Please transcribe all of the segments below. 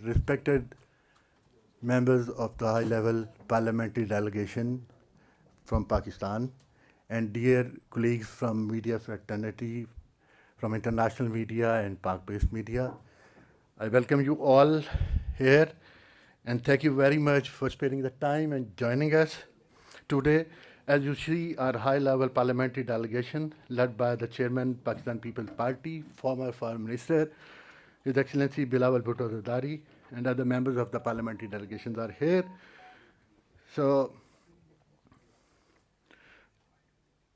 respected members of the high-level parliamentary delegation from Pakistan, and dear colleagues from media fraternity, from international media and Pak-based media, I welcome you all here, and thank you very much for spending the time and joining us today. As you see, our high-level parliamentary delegation, led by the chairman, Pakistan People's Party, former Foreign Minister, His Excellency Bilawal Bhutto Zardari, and other members of the parliamentary delegations are here. So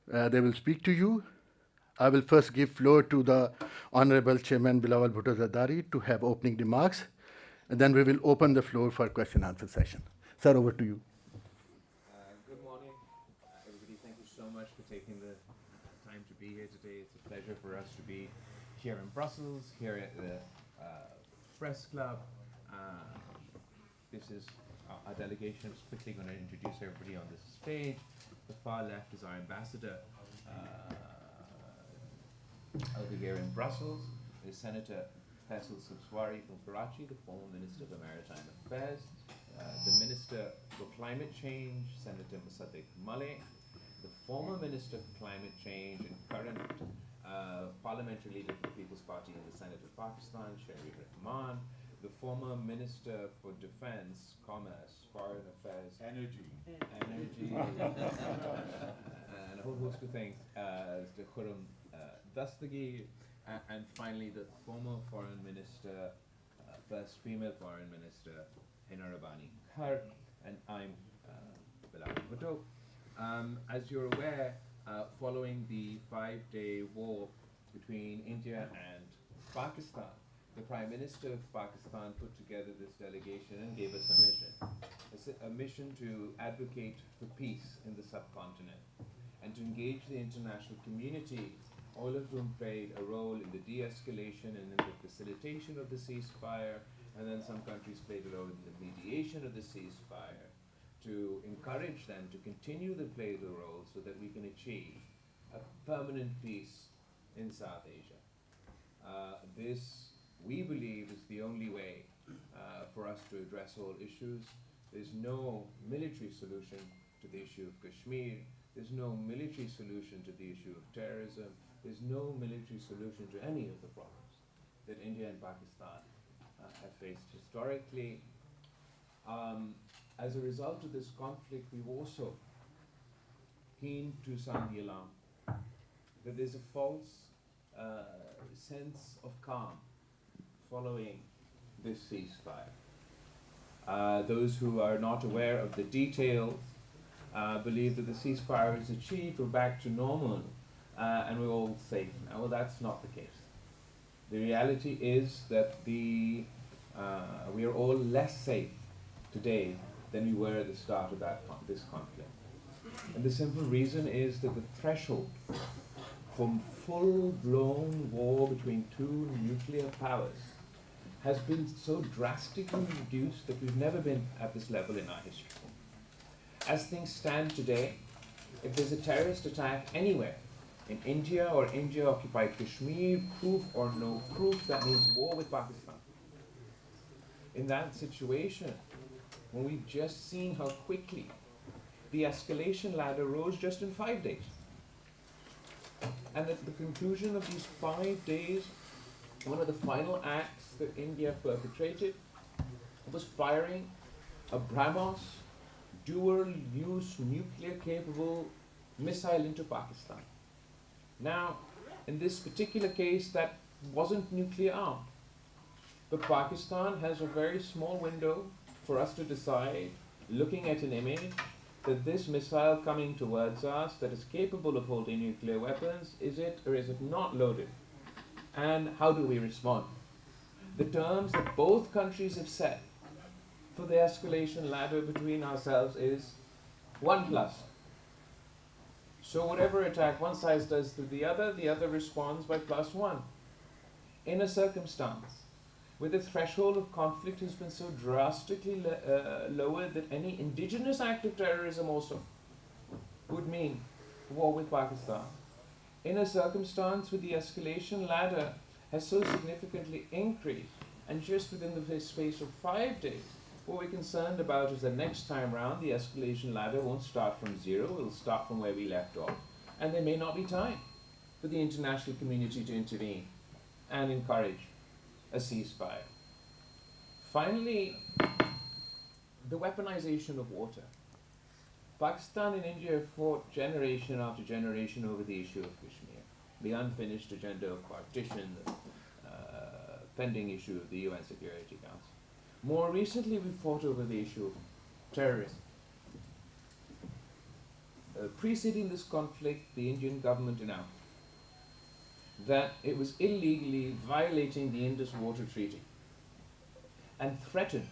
they will speak to you. I will first give floor to the Honorable Chairman Bilawal Bhutto Zardari to have opening remarks, and then we will open the floor for question and answer session. Sir, over to you. Good morning, everybody. Thank you so much for taking the time to be here today. It's a pleasure for us to be here in Brussels, here at the Press Club. This is our delegation. I'm just quickly going to introduce everybody on this stage. The far left is our ambassador over here in Brussels, is Senator Faisal Subswari from Karachi, the former Minister for Maritime Affairs, the Minister for Climate Change, Senator Musaddiq Maleh, the former Minister for Climate Change and current parliamentary leader for the People's Party in the Senate of Pakistan, Sharif Rahman, the former Minister for Defense, Commerce, Foreign Affairs, Energy, and a whole host of things, Mr. Khurram Dastagir, and finally the former Foreign Minister, first female Foreign Minister, Hina Rabbani Kar, and I'm Bilawal Bhutto. As you're aware, following the 5-day war between India and Pakistan, the Prime Minister of Pakistan put together this delegation and gave us a mission. A mission to advocate for peace in the subcontinent and to engage the international community, all of whom played a role in the de-escalation and in the facilitation of the ceasefire, and then some countries played a role in the mediation of the ceasefire, to encourage them to continue to play the role so that we can achieve a permanent peace in South Asia. This, we believe, is the only way for us to address all issues. There's no military solution to the issue of Kashmir. There's no military solution to the issue of terrorism. There's no military solution to any of the problems that India and Pakistan have faced historically. As a result of this conflict, we've also keen to sound the alarm that there's a false sense of calm following this ceasefire. Those who are not aware of the details believe that the ceasefire is achieved, we're back to normal, and we're all safe now. Well, that's not the case. The reality is that we are all less safe today than we were at the start of this conflict. And the simple reason is that the threshold from full-blown war between two nuclear powers has been so drastically reduced that we've never been at this level in our history. As things stand today, if there's a terrorist attack anywhere, in India or India-occupied Kashmir, proof or no proof, that means war with Pakistan. In that situation, when we've just seen how quickly the escalation ladder rose just in 5 days, and at the conclusion of these 5 days, one of the final acts that India perpetrated was firing a BrahMos dual-use nuclear-capable missile into Pakistan. Now, in this particular case, that wasn't nuclear armed, but Pakistan has a very small window for us to decide, looking at an image, that this missile coming towards us that is capable of holding nuclear weapons, is it or is it not loaded? And how do we respond? The terms that both countries have set for the escalation ladder between ourselves is 1+. So whatever attack one side does to the other responds by +1. In a circumstance where the threshold of conflict has been so drastically lowered that any indigenous act of terrorism also would mean war with Pakistan. In a circumstance where the escalation ladder has so significantly increased And just within the space of 5 days, what we're concerned about is that next time round, the escalation ladder won't start from zero, it'll start from where we left off. And there may not be time for the international community to intervene and encourage a ceasefire. Finally, the weaponization of water. Pakistan and India have fought generation after generation over the issue of Kashmir, the unfinished agenda of partition, the pending issue of the UN Security Council. More recently, we fought over the issue of terrorism. Preceding this conflict, the Indian government announced that it was illegally violating the Indus Waters Treaty and threatened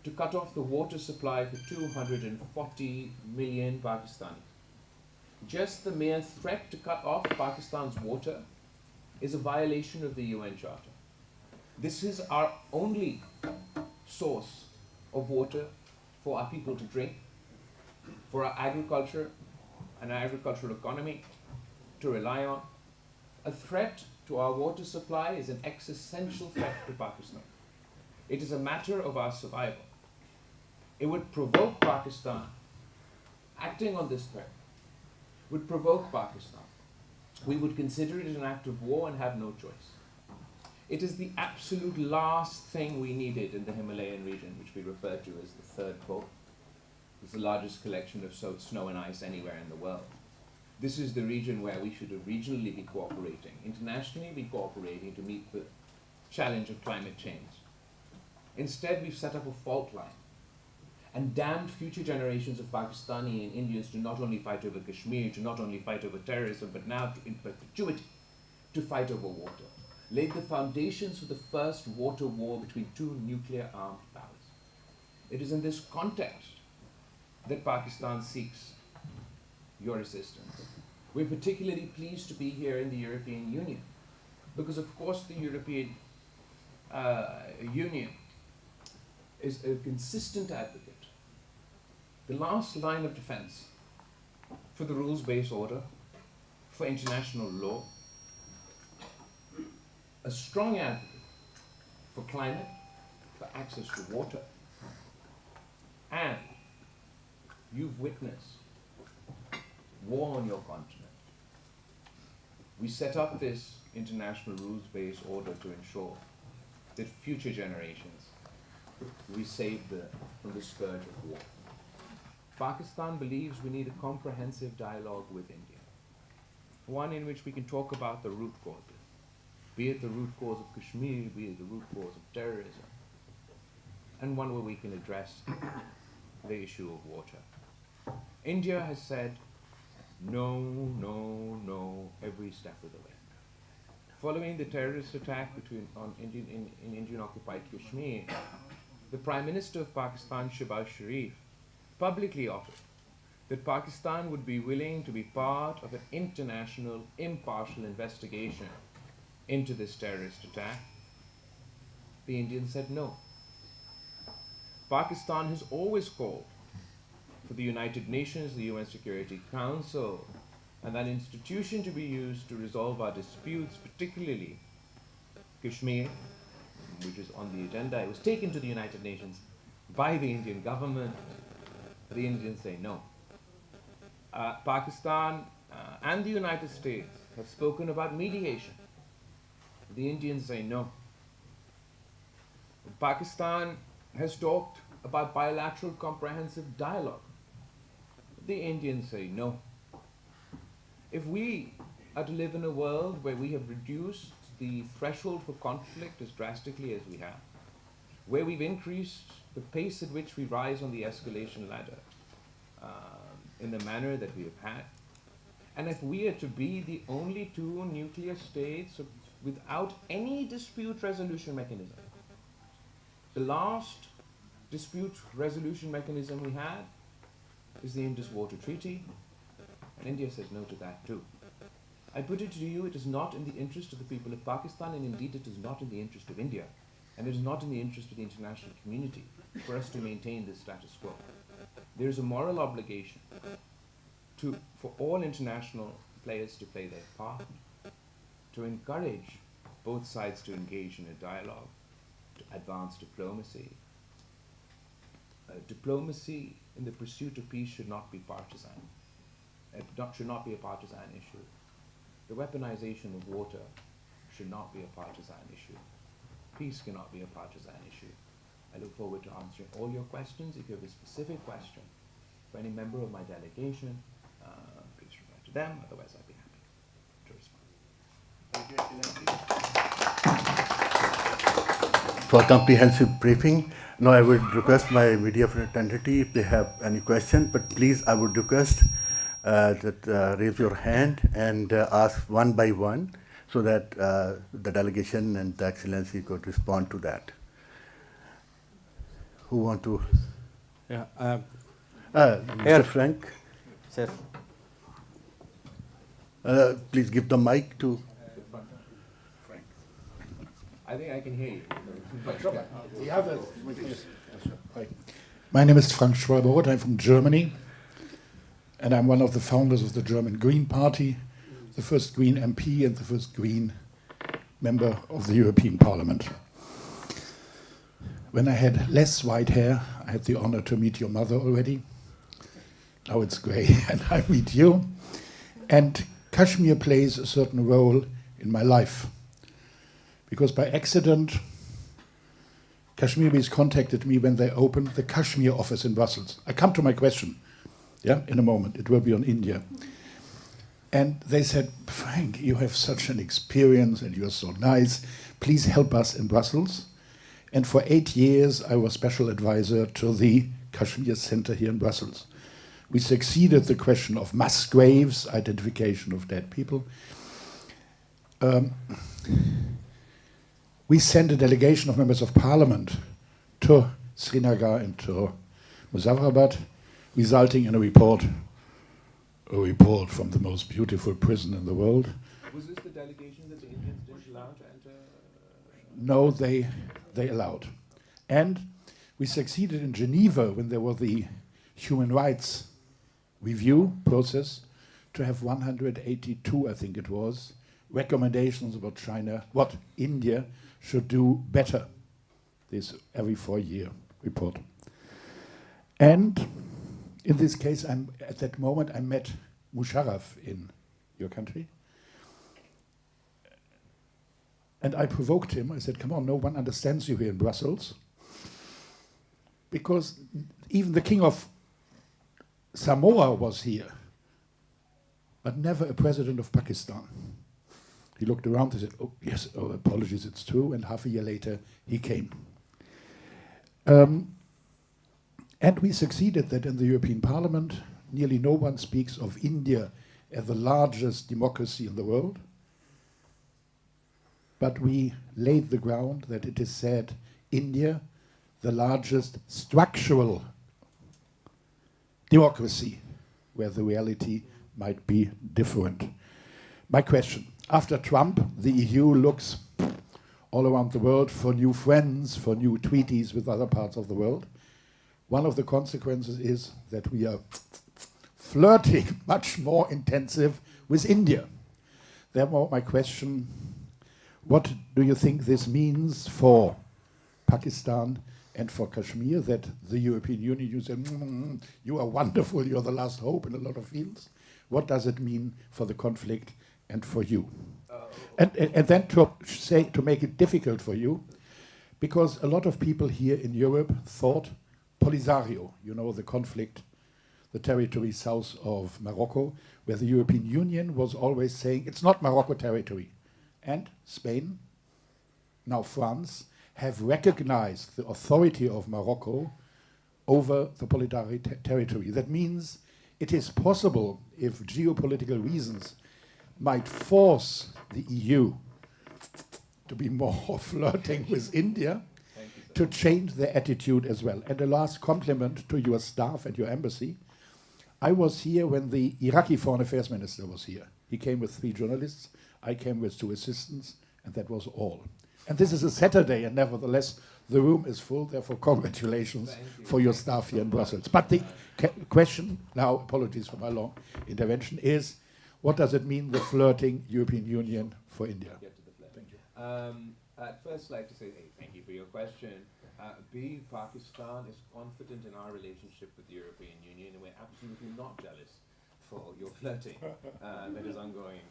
to cut off the water supply for 240 million Pakistanis. Just the mere threat to cut off Pakistan's water is a violation of the UN Charter. This is our only source of water for our people to drink, for our agriculture and our agricultural economy to rely on. A threat to our water supply is an existential threat to Pakistan. It is a matter of our survival. It would provoke Pakistan, acting on this threat, would provoke Pakistan. We would consider it an act of war and have no choice. It is the absolute last thing we needed in the Himalayan region, which we refer to as the third pole. It's the largest collection of snow and ice anywhere in the world. This is the region where we should regionally be cooperating, internationally be cooperating to meet the challenge of climate change. Instead, we've set up a fault line and damned future generations of Pakistani and Indians to not only fight over Kashmir, to not only fight over terrorism, but now in perpetuity to fight over water. Laid the foundations for the first water war between two nuclear-armed powers. It is in this context that Pakistan seeks your assistance. We're particularly pleased to be here in the European Union because, of course, the European Union is a consistent advocate, the last line of defense for the rules-based order, for international law, a strong advocate for climate, for access to water, and you've witnessed war on your continent. We set up this international rules-based order to ensure that future generations we save from the scourge of war. Pakistan believes we need a comprehensive dialogue with India, one in which we can talk about the root causes, be it the root cause of Kashmir, be it the root cause of terrorism, and one where we can address the issue of water. India has said no, no, no every step of the way. Following the terrorist attack in Indian-occupied Kashmir, the Prime Minister of Pakistan, Shehbaz Sharif, publicly offered that Pakistan would be willing to be part of an international, impartial investigation into this terrorist attack. The Indians said no. Pakistan has always called for the United Nations, the UN Security Council, and that institution to be used to resolve our disputes, particularly Kashmir, which is on the agenda. It was taken to the United Nations by the Indian government. The Indians say no. Pakistan and the United States have spoken about mediation. The Indians say no. Pakistan has talked about bilateral comprehensive dialogue. The Indians say no. If we are to live in a world where we have reduced the threshold for conflict as drastically as we have, where we've increased the pace at which we rise on the escalation ladder in the manner that we have had, and if we are to be the only two nuclear states without any dispute resolution mechanism, the last dispute resolution mechanism we had is the Indus Waters Treaty, and India says no to that too. I put it to you, it is not in the interest of the people of Pakistan, and indeed it is not in the interest of India, and it is not in the interest of the international community for us to maintain this status quo. There is a moral obligation for all international players to play their part, to encourage both sides to engage in a dialogue, advance diplomacy. Diplomacy in the pursuit of peace should not be partisan. It should not be a partisan issue. The weaponization of water should not be a partisan issue. Peace cannot be a partisan issue. I look forward to answering all your questions. If you have a specific question for any member of my delegation, please refer to them. Otherwise, I'd be happy to respond. For comprehensive briefing, now I would request my media fraternity if they have any question, but please, I would request that raise your hand and ask one by one so that the delegation and the Excellency could respond to that. Who want to? Yeah, Mr. Frank, sir. please give the mic to. I think I can hear you. My name is Frank Schwalbe-Roth. I'm from Germany, and I'm one of the founders of the German Green Party, the first Green MP and the first Green member of the European Parliament. When I had less white hair, I had the honor to meet your mother already. Now it's grey, and I meet you. And Kashmir plays a certain role in my life, because by accident, Kashmiris contacted me when they opened the Kashmir office in Brussels. I come to my question, yeah, in a moment. It will be on India. And they said, Frank, you have such an experience and you're so nice. Please help us in Brussels. And for 8 years, I was special advisor to the Kashmir Center here in Brussels. We succeeded the question of mass graves, identification of dead people. We sent a delegation of members of parliament to Srinagar and to Muzaffarabad, resulting in a report from the most beautiful prison in the world. Was this the delegation that the Indians didn't allow to enter? No, they allowed. And we succeeded in Geneva when there was the human rights review process to have 182, I think it was, recommendations about China, what India should do better. This every 4-year report. And in this case, at that moment, I met Musharraf in your country. And I provoked him. I said, come on, no one understands you here in Brussels. Because even the king of Samoa was here, but never a president of Pakistan. He looked around and said, oh, yes, oh, apologies, it's true. And half a year later, he came. And we succeeded that in the European Parliament, nearly no one speaks of India as the largest democracy in the world. But we laid the ground that it is said India, the largest structural democracy, where the reality might be different. My question, after Trump, the EU looks all around the world for new friends, for new treaties with other parts of the world. One of the consequences is that we are flirting much more intensive with India. Therefore, my question, what do you think this means for Pakistan and for Kashmir, that the European Union, you say, you are wonderful, you're the last hope in a lot of fields. What does it mean for the conflict and for you? And then to make it difficult for you, because a lot of people here in Europe thought Polisario, you know, the conflict, the territory south of Morocco, where the European Union was always saying, it's not Morocco territory. And Spain, now France, have recognized the authority of Morocco over the Polisario territory. That means it is possible, if geopolitical reasons might force the EU to be more flirting with India, to change their attitude as well. And a last compliment to your staff and your embassy. I was here when the Iraqi foreign affairs minister was here. He came with 3 journalists, I came with 2 assistants, and that was all. And this is a Saturday, and nevertheless, the room is full, therefore congratulations for your staff here in Brussels. But the question, now apologies for my long intervention, is what does it mean, the flirting European Union for India? I'd first like to say, hey, thank you for your question. B, Pakistan is confident in our relationship with the European Union, and we're absolutely not jealous for your flirting that is ongoing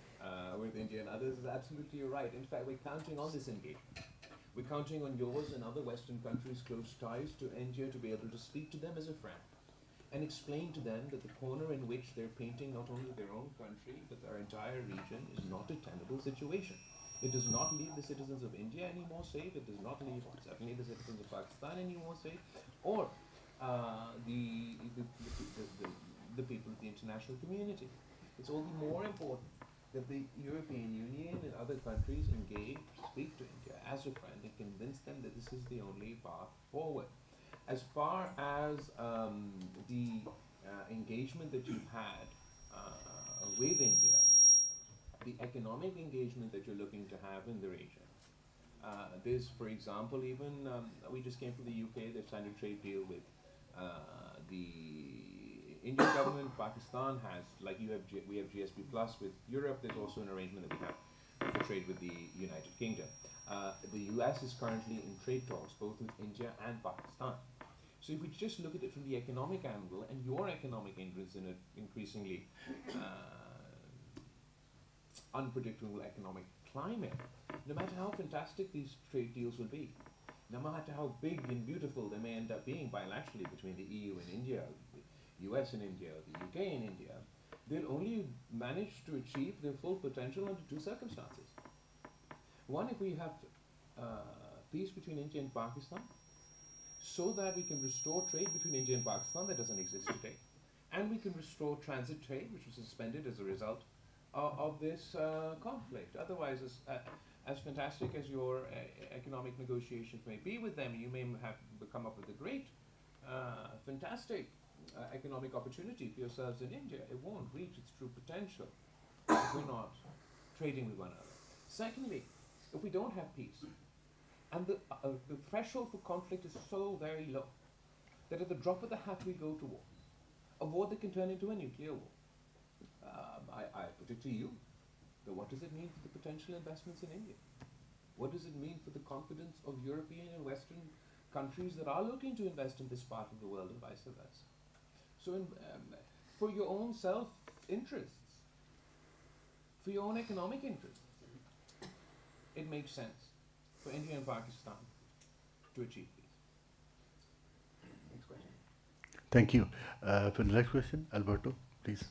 with India and others. Is absolutely right. In fact, we're counting on this engagement. We're counting on yours and other Western countries' close ties to India to be able to speak to them as a friend and explain to them that the corner in which they're painting not only their own country but their entire region is not a tenable situation. It does not leave the citizens of India any more safe. It does not leave certainly the citizens of Pakistan any more safe, or the people of the international community. It's all the more important that the European Union and other countries engage, speak to India as a friend, and convince them that this is the only path forward. As far as the engagement that you've had with India, the economic engagement that you're looking to have in the region. There's, for example, even we just came from the UK. They've signed a trade deal with the Indian government. Pakistan has, like you have, we have GSP Plus with Europe. There's also an arrangement that we have for trade with the United Kingdom. The US is currently in trade talks both with India and Pakistan. So if we just look at it from the economic angle and your economic interest in an increasingly unpredictable economic climate, no matter how fantastic these trade deals will be, no matter how big and beautiful they may end up being bilaterally between the EU and India, the US and India, the UK and India, they'll only manage to achieve their full potential under two circumstances. One, if we have peace between India and Pakistan, so that we can restore trade between India and Pakistan that doesn't exist today, and we can restore transit trade, which was suspended as a result of this conflict. Otherwise, as fantastic as your economic negotiations may be with them, you may have come up with a great, fantastic economic opportunity for yourselves in India. It won't reach its true potential if we're not trading with one another. Secondly, if we don't have peace, and the threshold for conflict is so very low that at the drop of the hat we go to war, a war that can turn into a nuclear war. I put it to you, that what does it mean for the potential investments in India? What does it mean for the confidence of European and Western countries that are looking to invest in this part of the world and vice versa? So for your own self-interests, for your own economic interests, it makes sense for India and Pakistan to achieve peace. Next question. Thank you. For the next question, Alberto, please.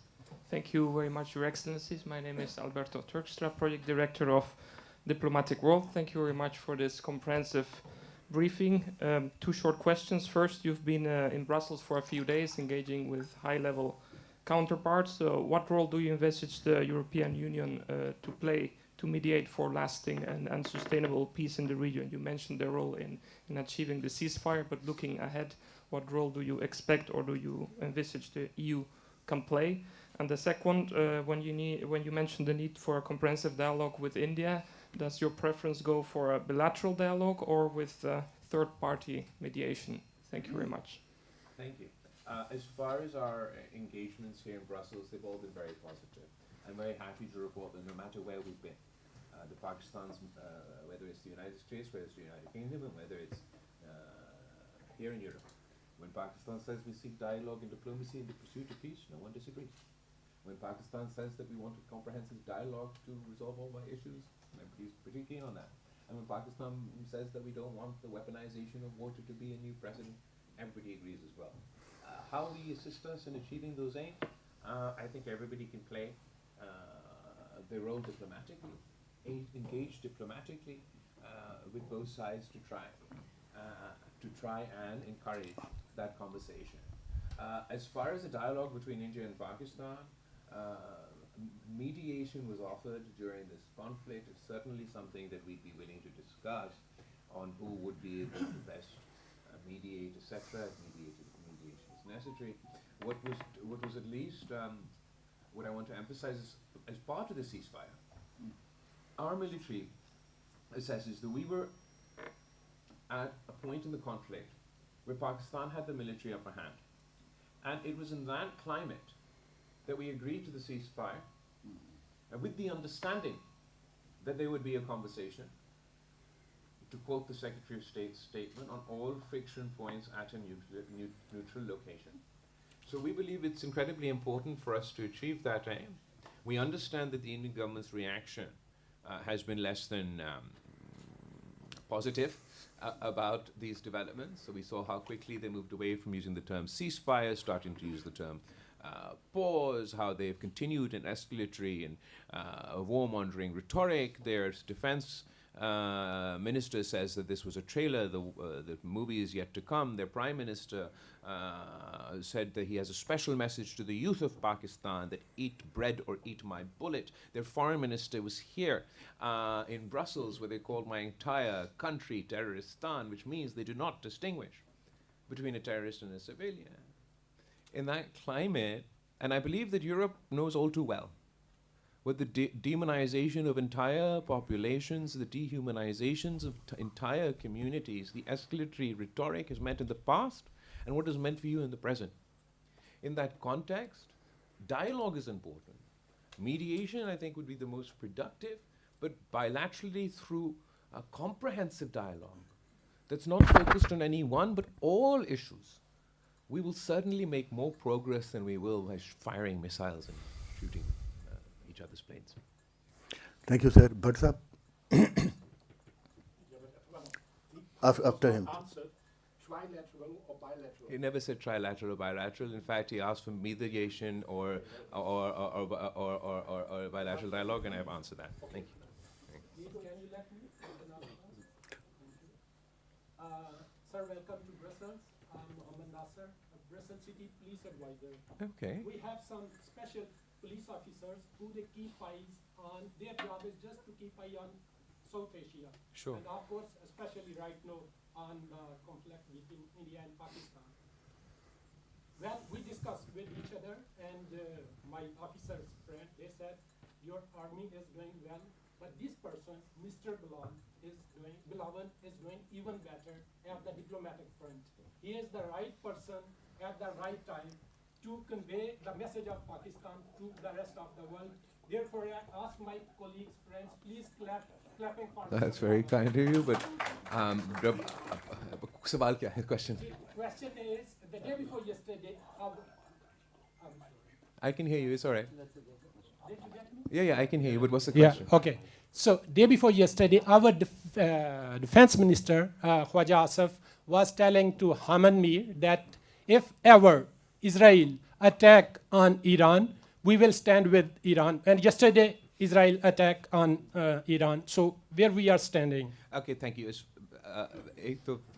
Thank you very much, Your Excellencies. My name is Alberto Turkstra, Project Director of Diplomatic World. Thank you very much for this comprehensive briefing. Two short questions. First, you've been in Brussels for a few days engaging with high-level counterparts. What role do you envisage the European Union to play to mediate for lasting and sustainable peace in the region? You mentioned the role in achieving the ceasefire, but looking ahead, what role do you expect or do you envisage the EU can play? And the second, when you mentioned the need for a comprehensive dialogue with India, does your preference go for a bilateral dialogue or with third-party mediation? Thank you very much. Thank you. As far as our engagements here in Brussels, they've all been very positive. I'm very happy to report that no matter where we've been, the Pakistan's, whether it's the United States, whether it's the United Kingdom, and whether it's here in Europe, when Pakistan says we seek dialogue and diplomacy in the pursuit of peace, no one disagrees. When Pakistan says that we want a comprehensive dialogue to resolve all our issues, everybody's pretty keen on that. And when Pakistan says that we don't want the weaponization of water to be a new precedent, everybody agrees as well. How will you assist us in achieving those aims? I think everybody can play their role diplomatically, engage diplomatically with both sides to try and encourage that conversation. As far as the dialogue between India and Pakistan, mediation was offered during this conflict. It's certainly something that we'd be willing to discuss on who would be able to best mediate, etc. Mediation is necessary. What was at least what I want to emphasize is, as part of the ceasefire, our military assesses that we were at a point in the conflict where Pakistan had the military upper hand, and it was in that climate that we agreed to the ceasefire, with the understanding that there would be a conversation, quote the Secretary of State's statement, on all friction points at a neutral location. So we believe it's incredibly important for us to achieve that aim. We understand that the Indian government's reaction has been less than positive about these developments. So we saw how quickly they moved away from using the term ceasefire, starting to use the term pause, how they've continued an escalatory and warmongering rhetoric. Their defense minister says that this was a trailer, the movie is yet to come. Their prime minister said that he has a special message to the youth of Pakistan, that eat bread or eat my bullet. Their foreign minister was here in Brussels, where they called my entire country terroristan, which means they do not distinguish between a terrorist and a civilian. In that climate, and I believe that Europe knows all too well, with the demonization of entire populations, the dehumanizations of entire communities, the escalatory rhetoric has meant in the past, and what is meant for you in the present. In that context, dialogue is important. Mediation, I think, would be the most productive, but bilaterally through a comprehensive dialogue that's not focused on any one, but all issues, we will certainly make more progress than we will by firing missiles and shooting each other's planes. Thank you, sir. Bhatt sahab? After him. Answer, trilateral or bilateral? He never said trilateral or bilateral. In fact, he asked for mediation or bilateral dialogue, and I have answered that. Thank you. Can you let me? Sir, welcome to Brussels. I'm Mohammed Nasser, a Brussels City Police Advisor. Okay. We have some special police officers who they keep eyes on. Their job is just to keep eye on South Asia. Sure. And of course, especially right now on the conflict between India and Pakistan. Well, we discussed with each other, and my officer's friend, they said, your army is doing well, but this person, Mr. Bilawal, is doing even better at the diplomatic front. He is the right person at the right time to convey the message of Pakistan to the rest of the world. Therefore, I ask my colleagues, friends, please clapping for That's very kind of you, but सवाल क्या है? Question. The question is, the day before yesterday, I can hear you. It's all right. did you get me? Yeah, I can hear you. But what's the Yeah, question? okay. So, day before yesterday, our defense minister, Khwaja Asif, was telling to Haman Mir that if ever Israel attack on Iran, we will stand with Iran. And yesterday, Israel attacked on Iran. So, where we are standing? Okay, thank you. It's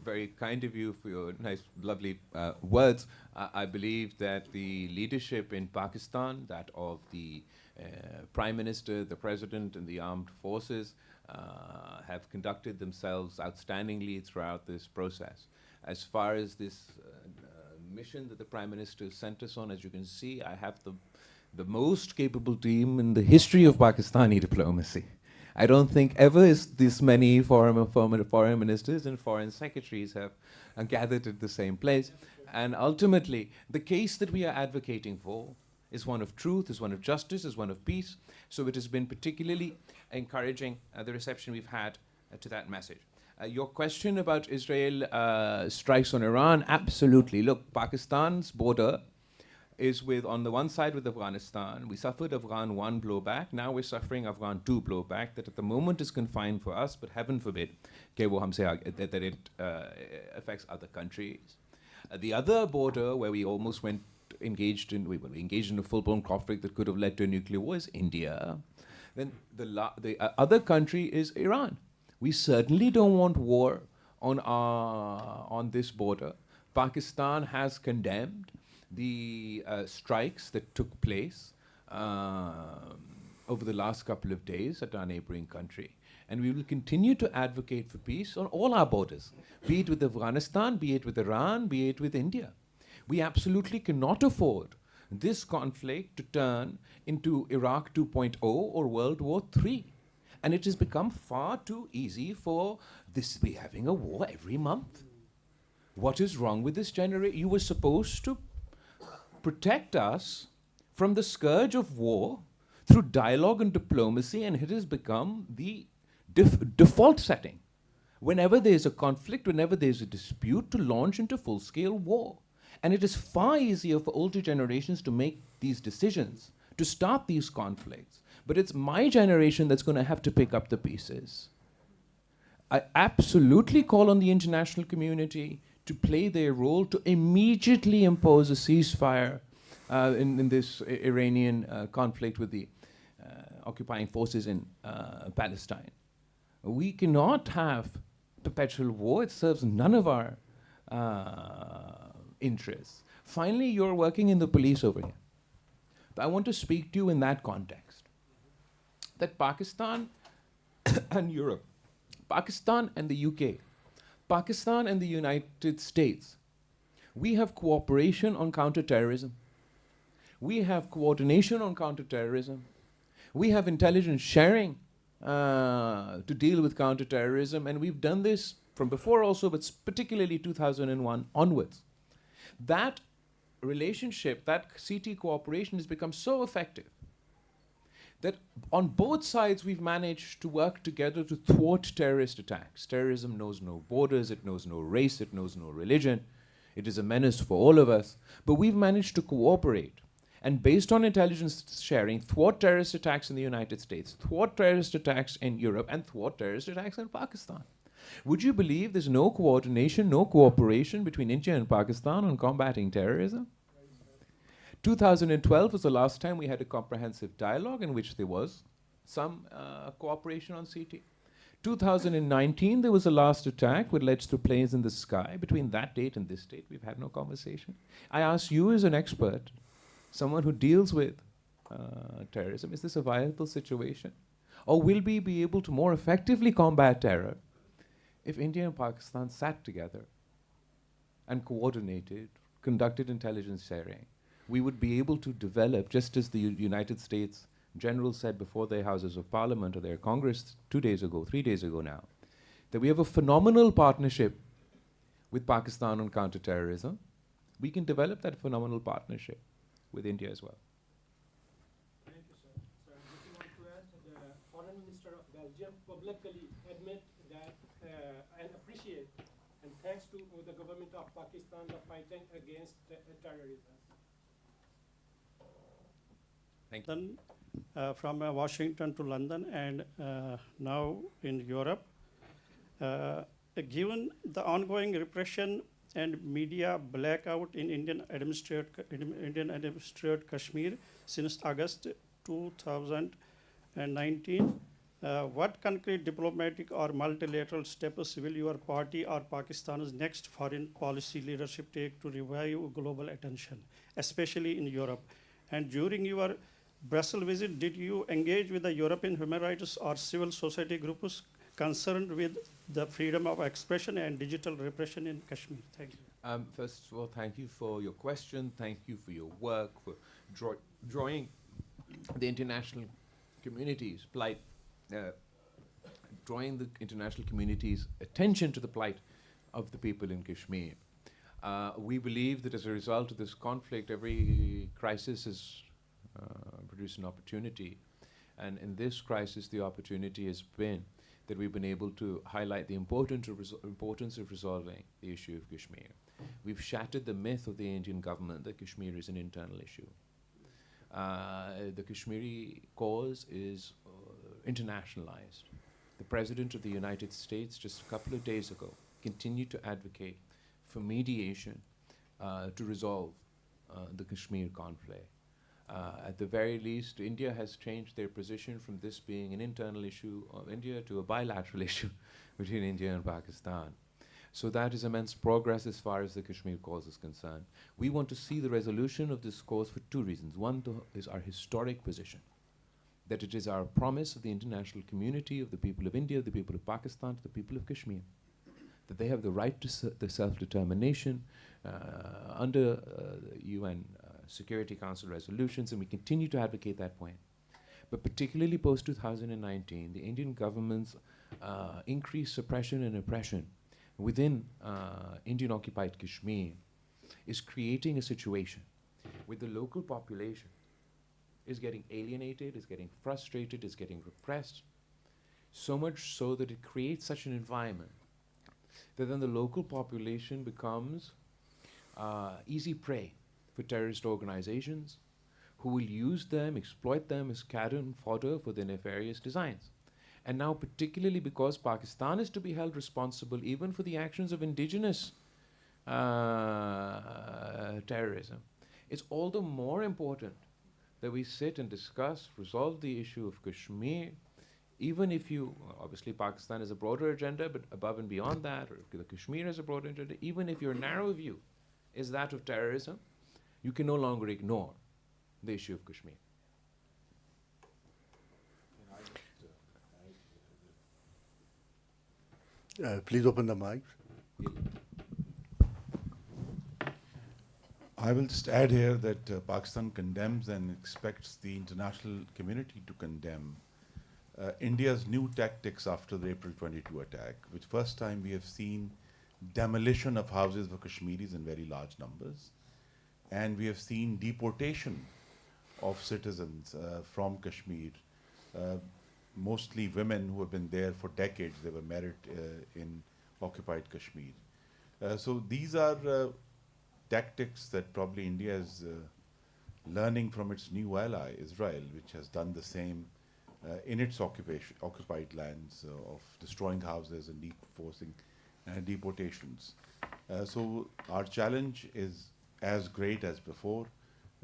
very kind of you for your nice, lovely words. I believe that the leadership in Pakistan, that of the Prime Minister, the President, and the armed forces, have conducted themselves outstandingly throughout this process. As far as this mission that the Prime Minister sent us on, as you can see, I have the most capable team in the history of Pakistani diplomacy. I don't think ever is this many foreign ministers and foreign secretaries have gathered at the same place. And ultimately, the case that we are advocating for is one of truth, is one of justice, is one of peace. So it has been particularly encouraging, the reception we've had to that message. Your question about Israel strikes on Iran, absolutely. Look, Pakistan's border is with, on the one side with Afghanistan. We suffered Afghan 1 blowback. Now we're suffering Afghan 2 blowback that at the moment is confined for us, but heaven forbid that it affects other countries. The other border where we almost we engaged in a full-blown conflict that could have led to a nuclear war is India. Then the other country is Iran. We certainly don't want war on this border. Pakistan has condemned the strikes that took place over the last couple of days at our neighboring country. And we will continue to advocate for peace on all our borders, be it with Afghanistan, be it with Iran, be it with India. We absolutely cannot afford this conflict to turn into Iraq 2.0 or World War III. And it has become far too easy for this to be having a war every month. What is wrong with this generation? You were supposed to protect us from the scourge of war through dialogue and diplomacy, and it has become the default setting. whenever there's a conflict, whenever there's a dispute, to launch into full-scale war. And it is far easier for older generations to make these decisions, to start these conflicts. But it's my generation that's going to have to pick up the pieces. I absolutely call on the international community to play their role, to immediately impose a ceasefire in this Iranian conflict with the occupying forces in Palestine. We cannot have perpetual war. It serves none of our interests. Finally, you're working in the police over here. I want to speak to you in that context. That Pakistan and Europe, Pakistan and the UK, Pakistan and the United States, we have cooperation on counterterrorism. We have coordination on counterterrorism. We have intelligence sharing to deal with counterterrorism, and we've done this from before also, but particularly 2001 onwards. That relationship, that CT cooperation has become so effective that on both sides we've managed to work together to thwart terrorist attacks. Terrorism knows no borders, it knows no race, it knows no religion. It is a menace for all of us. But we've managed to cooperate and, based on intelligence sharing, thwart terrorist attacks in the United States, thwart terrorist attacks in Europe, and thwart terrorist attacks in Pakistan. Would you believe there's no coordination, no cooperation between India and Pakistan on combating terrorism? 2012 was the last time we had a comprehensive dialogue in which there was some cooperation on CT. 2019, there was a last attack which led to planes in the sky. Between that date and this date, we've had no conversation. I ask you as an expert, someone who deals with terrorism, is this a viable situation? Or will we be able to more effectively combat terror if India and Pakistan sat together and coordinated, conducted intelligence sharing? We would be able to develop, just as the United States generals said before their Houses of Parliament or their Congress 2 days ago, 3 days ago now, that we have a phenomenal partnership with Pakistan on counterterrorism. We can develop that phenomenal partnership with India as well. Thank you, sir. So I just want to add, the Foreign Minister of Belgium publicly admit that and appreciate and thanks to the government of Pakistan the fighting against terrorism. Thank you. Then, from Washington to London and now in Europe. Given the ongoing repression and media blackout in Indian administered Kashmir since August 2019, what concrete diplomatic or multilateral steps will your party or Pakistan's next foreign policy leadership take to revive global attention, especially in Europe? And during your Brussels visit, did you engage with the European human rights or civil society groups concerned with the freedom of expression and digital repression in Kashmir? Thank you. First of all, thank you for your question. Thank you for your work, for drawing the international community's plight, drawing the international community's attention to the plight of the people in Kashmir. We believe that as a result of this conflict, every crisis has produced an opportunity. And in this crisis, the opportunity has been that we've been able to highlight the importance of resolving the issue of Kashmir. We've shattered the myth of the Indian government that Kashmir is an internal issue. The Kashmiri cause is internationalized. The President of the United States, just a couple of days ago, continued to advocate for mediation to resolve the Kashmir conflict. At the very least, India has changed their position from this being an internal issue of India to a bilateral issue between India and Pakistan. So that is immense progress as far as the Kashmir cause is concerned. We want to see the resolution of this cause for two reasons. One is our historic position, that it is our promise of the international community, of the people of India, the people of Pakistan, to the people of Kashmir, that they have the right to the self-determination under the UN Security Council resolutions, and we continue to advocate that point. But particularly post-2019, the Indian government's increased suppression and oppression within Indian-occupied Kashmir is creating a situation where the local population is getting alienated, is getting frustrated, is getting repressed, so much so that it creates such an environment that then the local population becomes easy prey for terrorist organizations who will use them, exploit them as cannon fodder for their nefarious designs. And now, particularly because Pakistan is to be held responsible even for the actions of indigenous terrorism, it's all the more important that we sit and discuss, resolve the issue of Kashmir, even if you, obviously Pakistan has a broader agenda, but above and beyond that, or if the Kashmir has a broader agenda, even if your narrow view is that of terrorism, you can no longer ignore the issue of Kashmir. Please open the mic. I will just add here that Pakistan condemns and expects the international community to condemn India's new tactics after the April 22 attack, which first time we have seen demolition of houses for Kashmiris in very large numbers, and we have seen deportation of citizens from Kashmir, mostly women who have been there for decades. They were married in occupied Kashmir. So these are tactics that probably India is learning from its new ally, Israel, which has done the same in its occupied lands of destroying houses and forcing deportations. So our challenge is as great as before,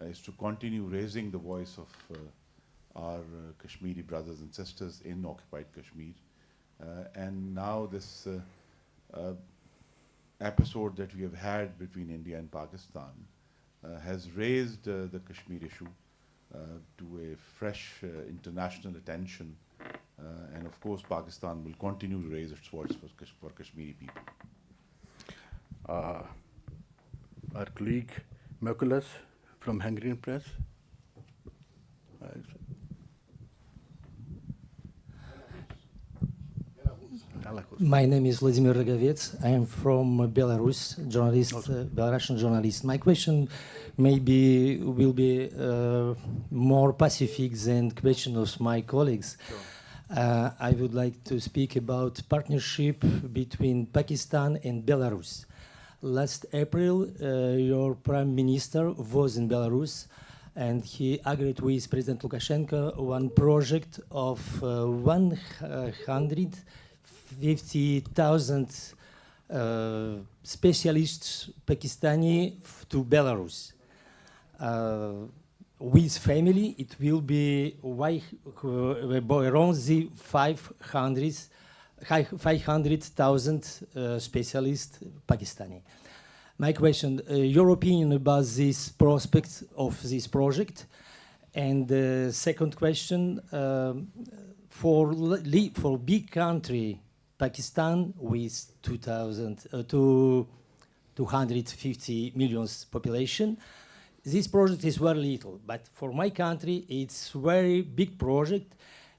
is to continue raising the voice of our Kashmiri brothers and sisters in occupied Kashmir. And now this episode that we have had between India and Pakistan has raised the Kashmir issue to a fresh international attention. And of course, Pakistan will continue to raise its voice for Kashmiri people. Our colleague Merculus from Hungarian Press. My name is Vladimir Rogovets. I am from Belarus, journalist, Belarusian journalist. My question maybe will be more pacific than question of my colleagues. Sure. I would like to speak about partnership between Pakistan and Belarus. Last April, your prime minister was in Belarus, and he agreed with President Lukashenko one project of 150,000 specialists Pakistani to Belarus. With family, it will be around the 500,000 specialists Pakistani. My question, your opinion about this prospect of this project, and second question, for big country, Pakistan with 250 million population, this project is very little. But for my country, it's very big project,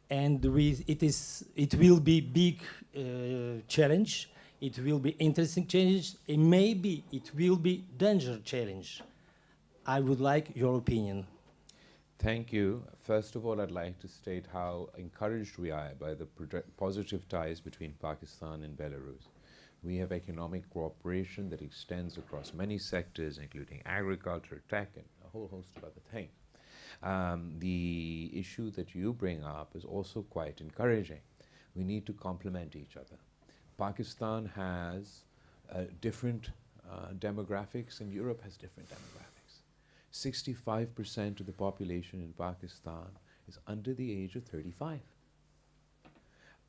and it will be big challenge. It will be interesting challenge, and maybe it will be danger challenge. I would like your opinion. Thank you. First of all, I'd like to state how encouraged we are by the positive ties between Pakistan and Belarus. We have economic cooperation that extends across many sectors, including agriculture, tech, and a whole host of other things. The issue that you bring up is also quite encouraging. We need to complement each other. Pakistan has different demographics, and Europe has different demographics. 65% of the population in Pakistan is under the age of 35.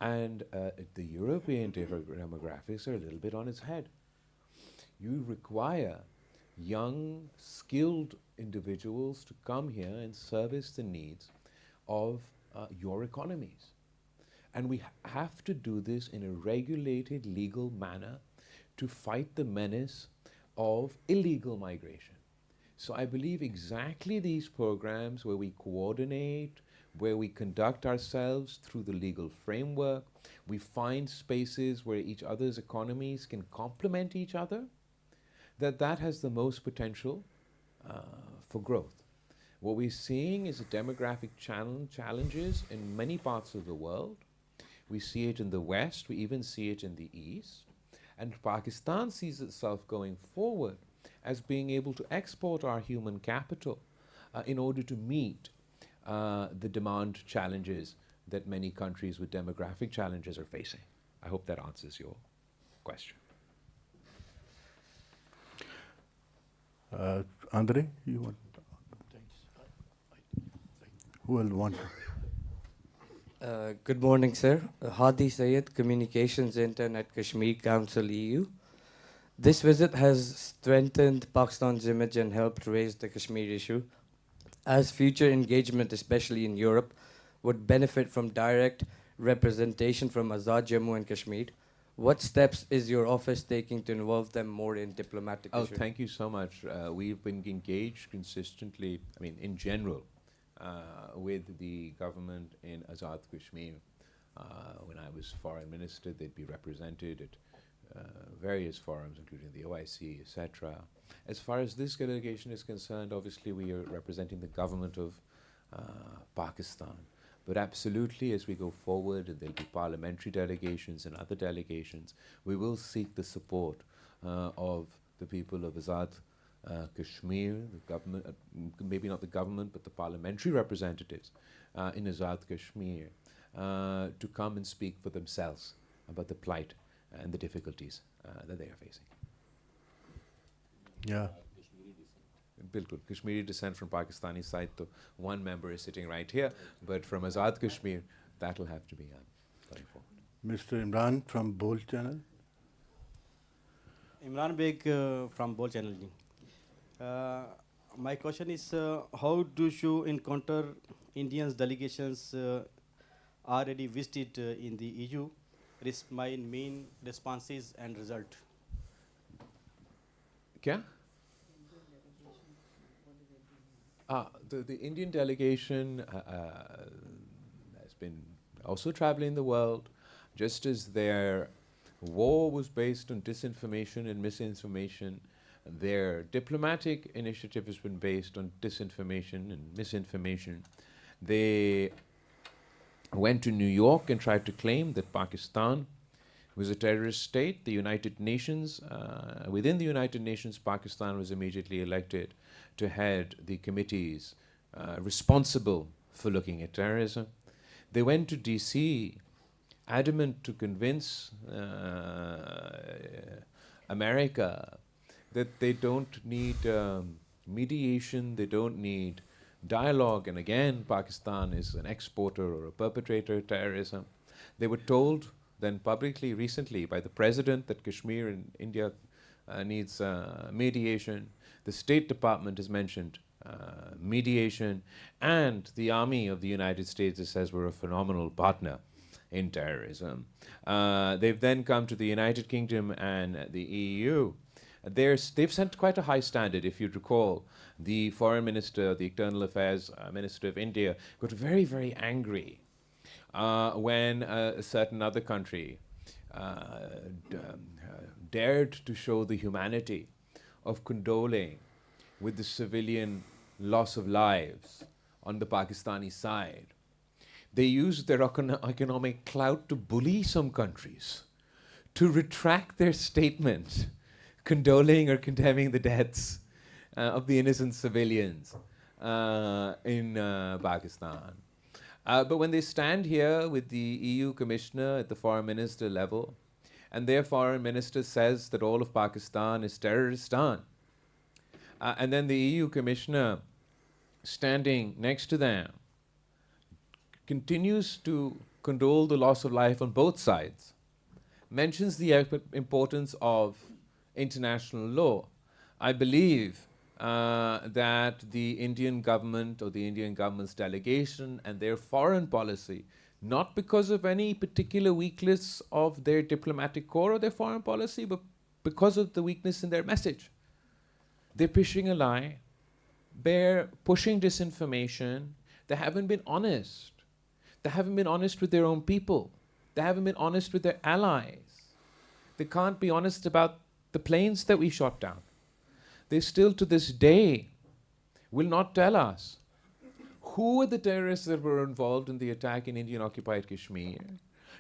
And the European demographics are a little bit on its head. You require young, skilled individuals to come here and service the needs of your economies. And we have to do this in a regulated, legal manner to fight the menace of illegal migration. So I believe exactly these programs where we coordinate, where we conduct ourselves through the legal framework, we find spaces where each other's economies can complement each other, that has the most potential for growth. What we're seeing is a demographic challenges in many parts of the world. We see it in the West, we even see it in the East. And Pakistan sees itself going forward as being able to export our human capital in order to meet the demand challenges that many countries with demographic challenges are facing. I hope that answers your question. Andre, you want? Who will want? Good morning, sir. Hadi Sayed, Communications Intern at Kashmir Council EU. This visit has strengthened Pakistan's image and helped raise the Kashmir issue. As future engagement, especially in Europe, would benefit from direct representation from Azad Jammu and Kashmir, what steps is your office taking to involve them more in diplomatic issues? Thank you so much. We've been engaged consistently, in general, with the government in Azad Kashmir. When I was foreign minister, they'd be represented at various forums, including the OIC, etc. As far as this delegation is concerned, obviously we are representing the government of Pakistan. But absolutely, as we go forward, and there'll be parliamentary delegations and other delegations, we will seek the support of the people of Azad Kashmir, the government, maybe not the government, but the parliamentary representatives in Azad Kashmir, to come and speak for themselves about the plight and the difficulties that they are facing. Yeah. Bilkul. Kashmiri descent from Pakistani side, so one member is sitting right here, but from Azad Kashmir, that'll have to be going forward. Mr. Imran from Bol Channel. Imran Beg from Bol Channel. My question is, how do you encounter Indians delegations already visited in the EU? My main responses and result. Kya? The Indian delegation has been also traveling the world, just as their war was based on disinformation and misinformation. Their diplomatic initiative has been based on disinformation and misinformation. They went to New York and tried to claim that Pakistan was a terrorist state. The United Nations, within the United Nations, Pakistan was immediately elected to head the committees responsible for looking at terrorism. They went to DC, adamant to convince America that they don't need mediation, they don't need dialogue, and again, Pakistan is an exporter or a perpetrator of terrorism. They were told then publicly recently by the president that Kashmir in India needs mediation. The State Department has mentioned mediation, and the Army of the United States says we're a phenomenal partner in terrorism. They've then come to the United Kingdom and the EU. They've set quite a high standard. If you recall, the foreign minister, the external affairs minister of India, got very, very angry when a certain other country dared to show the humanity of condoling with the civilian loss of lives on the Pakistani side. They used their economic clout to bully some countries to retract their statement condoling or condemning the deaths of the innocent civilians in Pakistan. But when they stand here with the EU commissioner at the foreign minister level, and their foreign minister says that all of Pakistan is terroristan, and then the EU commissioner standing next to them continues to condole the loss of life on both sides, mentions the importance of international law. I believe that the Indian government or the Indian government's delegation and their foreign policy, not because of any particular weakness of their diplomatic corps or their foreign policy, but because of the weakness in their message. They're pushing a lie. They're pushing disinformation. They haven't been honest. They haven't been honest with their own people. They haven't been honest with their allies. They can't be honest about the planes that we shot down. They still to this day will not tell us who were the terrorists that were involved in the attack in Indian occupied Kashmir,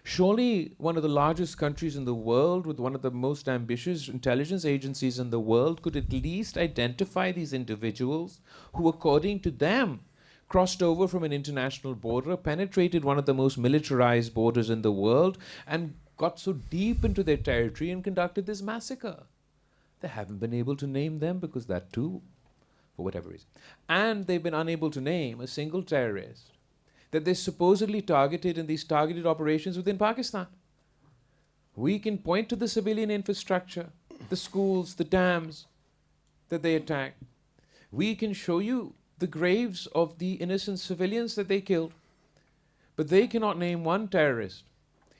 Surely one of the largest countries in the world with one of the most ambitious intelligence agencies in the world could at least identify these individuals who, according to them, crossed over from an international border, penetrated one of the most militarized borders in the world, and got so deep into their territory and conducted this massacre. They haven't been able to name them because that too, for whatever reason. And they've been unable to name a single terrorist that they supposedly targeted in these targeted operations within Pakistan. We can point to the civilian infrastructure, the schools, the dams that they attacked. We can show you the graves of the innocent civilians that they killed. But they cannot name one terrorist,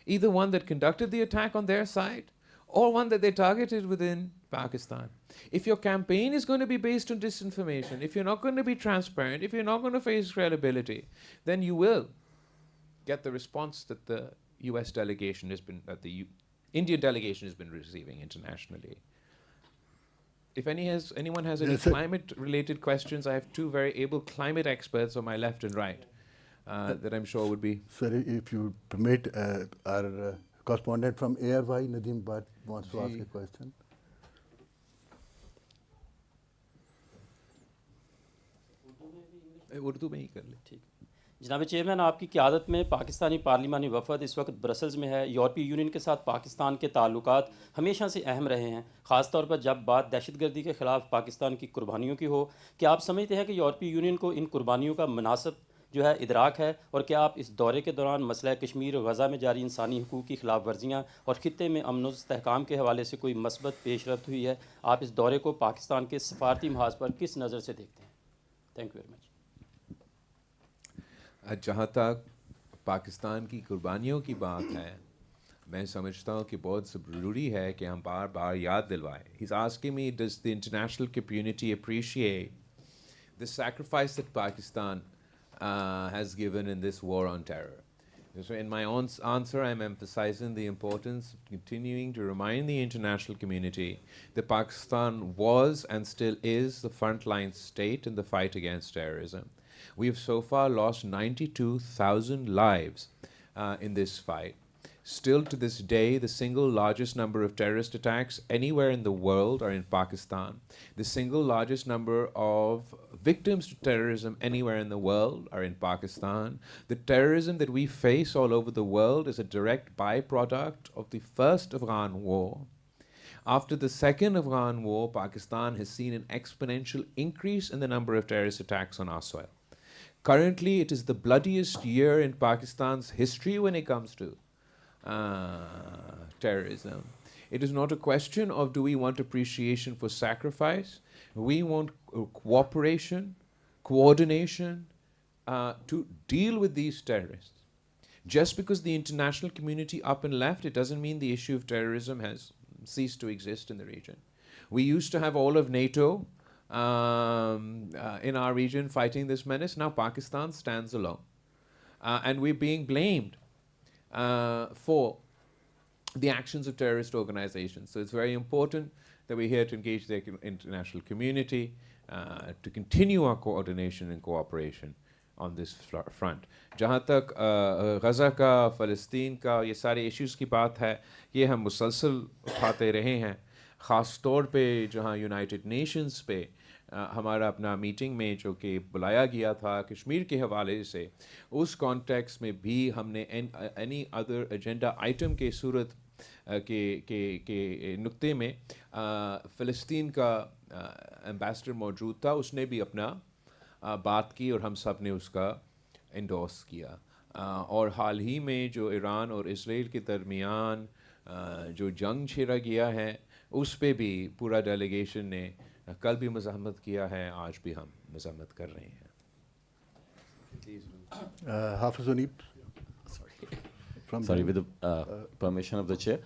either one that conducted the attack on their side or one that they targeted within Pakistan. If your campaign is going to be based on disinformation, if you're not going to be transparent, if you're not going to face credibility, then you will get the response that the US delegation has been, that the Indian delegation has been receiving internationally. If anyone has any Yes, sir. climate-related questions, I have two very able climate experts on my left and right that I'm sure would be. Sir, if you permit, our correspondent from ARY, Nadeem Bhatt, wants to ask a question. Urdu में ही कर ले. ठीक जनाब chairman, आपकी क़यादत में पाकिस्तानी पार्लिमानी वफद इस वक्त Brussels में है. यूरोपीय यूनियन के साथ पाकिस्तान के ताल्लुकात हमेशा से अहम रहे हैं, ख़ास तौर पर जब बात दहशतगर्दी के ख़िलाफ़ पाकिस्तान की कुर्बानियों की हो. क्या आप समझते हैं कि यूरोपीय यूनियन को इन कुर्बानियों का मुनासिब जो है इदराक है, और क्या आप इस दौरे के दौरान मसला कश्मीर और गज़ा में जारी इंसानी हकूक़ की खिलाफ वर्जियाँ और ख़ित्ते में अमन व इस्तेहकाम के हवाले से कोई मस्बत पेशरफ्त हुई है? आप इस दौरे को पाकिस्तान के सफारती महाज पर किस नज़र से देखते हैं? Thank you very much. जहाँ तक पाकिस्तान की कुर्बानियों की बात है, मैं समझता हूँ कि बहुत ज़रूरी है कि हम बार बार याद दिलवाएं. He's asking me, does the international community appreciate the sacrifice that Pakistan has given in this war on terror? So in my own answer, I'm emphasizing the importance of continuing to remind the international community that Pakistan was and still is the frontline state in the fight against terrorism. We have so far lost 92,000 lives in this fight. Still to this day, the single largest number of terrorist attacks anywhere in the world are in Pakistan. The single largest number of victims to terrorism anywhere in the world are in Pakistan. The terrorism that we face all over the world is a direct byproduct of the first Afghan war. After the second Afghan war, Pakistan has seen an exponential increase in the number of terrorist attacks on our soil. Currently, it is the bloodiest year in Pakistan's history when it comes to terrorism. It is not a question of do we want appreciation for sacrifice. We want cooperation, coordination to deal with these terrorists. Just because the international community up and left, it doesn't mean the issue of terrorism has ceased to exist in the region. We used to have all of NATO in our region fighting this menace. Now Pakistan stands alone. And we're being blamed for the actions of terrorist organizations. So it's very important that we're here to engage the international community to continue our coordination and cooperation on this front. जहाँ तक गज़ा का, फ़लस्तीन का, ये सारे issues की बात है, ये हम मुसलसल उठाते रहे हैं. ख़ास तौर पे जहाँ यूनाइटेड नेशंस पे हमारा अपना मीटिंग में जो कि बुलाया गया था कश्मीर के हवाले से, उस कॉन्टेक्स्ट में भी हमने एनी अदर एजेंडा आइटम के सूरत के नुक्ते में फ़लस्तीन का एम्बेसडर मौजूद था, उसने भी अपना बात की और हम सब ने उसका एंडोर्स किया. और हाल ही में जो ईरान और इसराइल के दरमियान जो जंग छेड़ा गया है, उस पे भी पूरा डेलीगेशन ने कल भी मज़ाहमत किया है, आज भी हम मज़ाहमत कर रहे हैं. Hafiz Unib. Sorry, with the permission of the chair.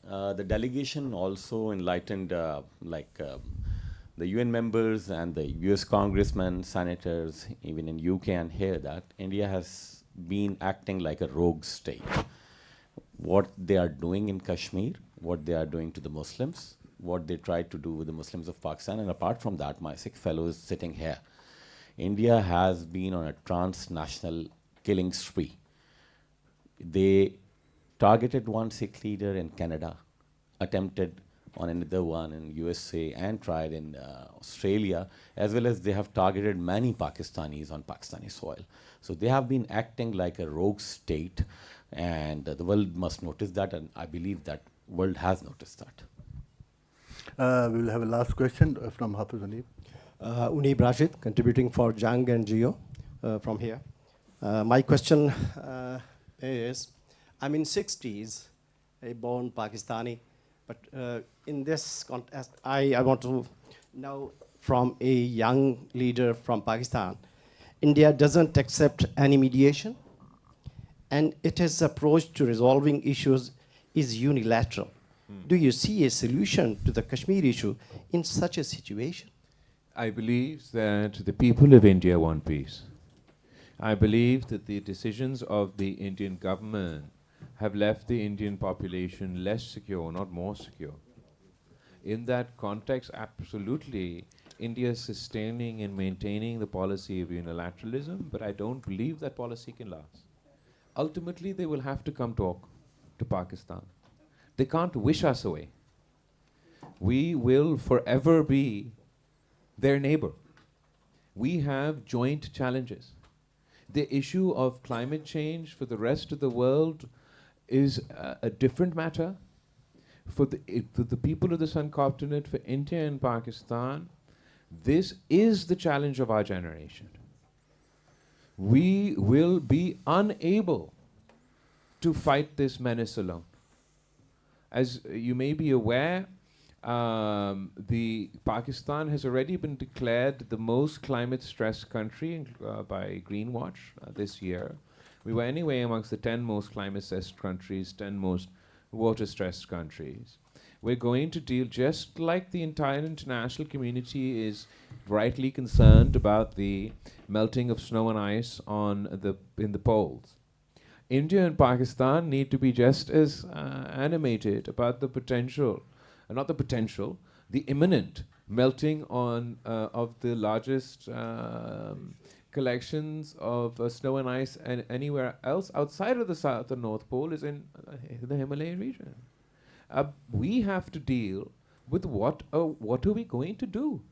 The delegation also enlightened the UN members and the US congressmen, senators, even in UK and here, that India has been acting like a rogue state. What they are doing in Kashmir, what they are doing to the Muslims, what they tried to do with the Muslims of Pakistan, and apart from that, my Sikh fellows sitting here. India has been on a transnational killing spree. They targeted one Sikh leader in Canada, attempted on another one in USA, and tried in Australia, as well as they have targeted many Pakistanis on Pakistani soil. So they have been acting like a rogue state, and the world must notice that, and I believe that world has noticed that. We will have a last question from Hafiz Unib. Unib Rashid, contributing for Jang and Geo from here. My question is, I'm in 60s, a born Pakistani, but in this context, I want to know from a young leader from Pakistan, India doesn't accept any mediation, and its approach to resolving issues is unilateral. Do you see a solution to the Kashmir issue in such a situation? I believe that the people of India want peace. I believe that the decisions of the Indian government have left the Indian population less secure, not more secure. In that context, absolutely, India is sustaining and maintaining the policy of unilateralism, but I don't believe that policy can last. Ultimately, they will have to come talk to Pakistan. They can't wish us away. We will forever be their neighbor. We have joint challenges. The issue of climate change for the rest of the world is a different matter. For the people of the subcontinent, for India and Pakistan, this is the challenge of our generation. We will be unable to fight this menace alone. As you may be aware, the Pakistan has already been declared the most climate-stressed country by Greenwatch this year. We were anyway amongst the 10 most climate-stressed countries, 10 most water-stressed countries. We're going to deal, just like the entire international community is rightly concerned about the melting of snow and ice in the poles. India and Pakistan need to be just as animated about the potential, the imminent melting of the largest collections of snow and ice and anywhere else outside of the South and North Pole is in the Himalayan region. We have to deal with what are we going to do?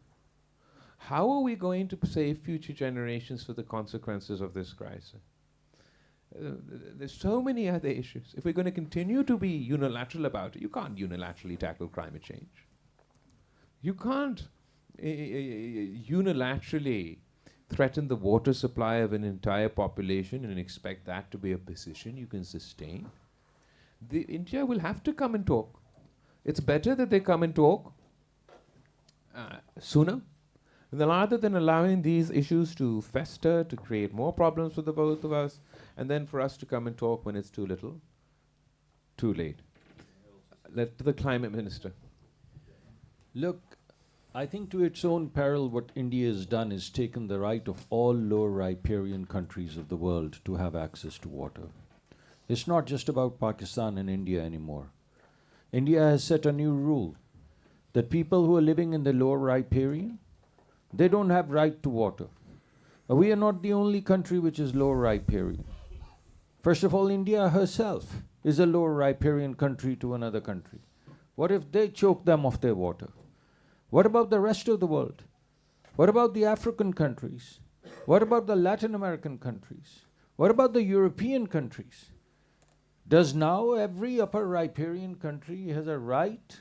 How are we going to save future generations for the consequences of this crisis? There's so many other issues. If we're going to continue to be unilateral about it, you can't unilaterally tackle climate change. You can't unilaterally threaten the water supply of an entire population and expect that to be a position you can sustain. India will have to come and talk. It's better that they come and talk sooner, rather than allowing these issues to fester, to create more problems for the both of us, and then for us to come and talk when it's too little, too late. Let the climate minister. Look, I think to its own peril what India has done is taken the right of all lower riparian countries of the world to have access to water. It's not just about Pakistan and India anymore. India has set a new rule that people who are living in the lower riparian, they don't have right to water. We are not the only country which is lower riparian. First of all, India herself is a lower riparian country to another country. What if they choke them of their water? What about the rest of the world? What about the African countries? What about the Latin American countries? What about the European countries? Does now every upper riparian country has a right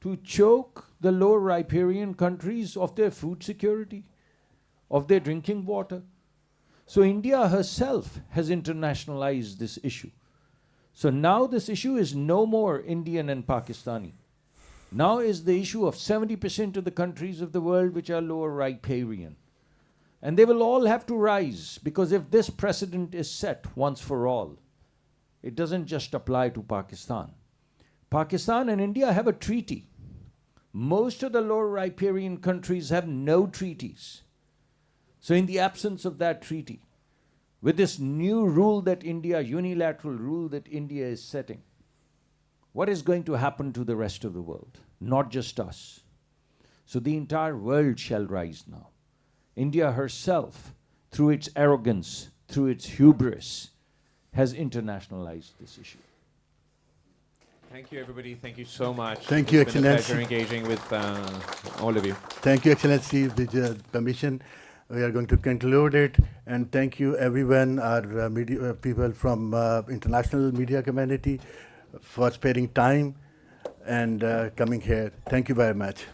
to choke the lower riparian countries of their food security, of their drinking water? So India herself has internationalized this issue. So now this issue is no more Indian and Pakistani. Now is the issue of 70% of the countries of the world which are lower riparian. And they will all have to rise, because if this precedent is set once for all, it doesn't just apply to Pakistan. Pakistan and India have a treaty. Most of the lower riparian countries have no treaties. So in the absence of that treaty, with this new rule that India, unilateral rule that India is setting, what is going to happen to the rest of the world? Not just us. So the entire world shall rise now. India herself, through its arrogance, through its hubris, has internationalized this issue. Thank you, everybody. Thank you so much. Thank you, It's been a Excellency. pleasure engaging with all of you. Thank you, Excellency. With your permission, we are going to conclude it. And thank you, everyone, our media people from international media community, for sparing time and coming here. Thank you very much.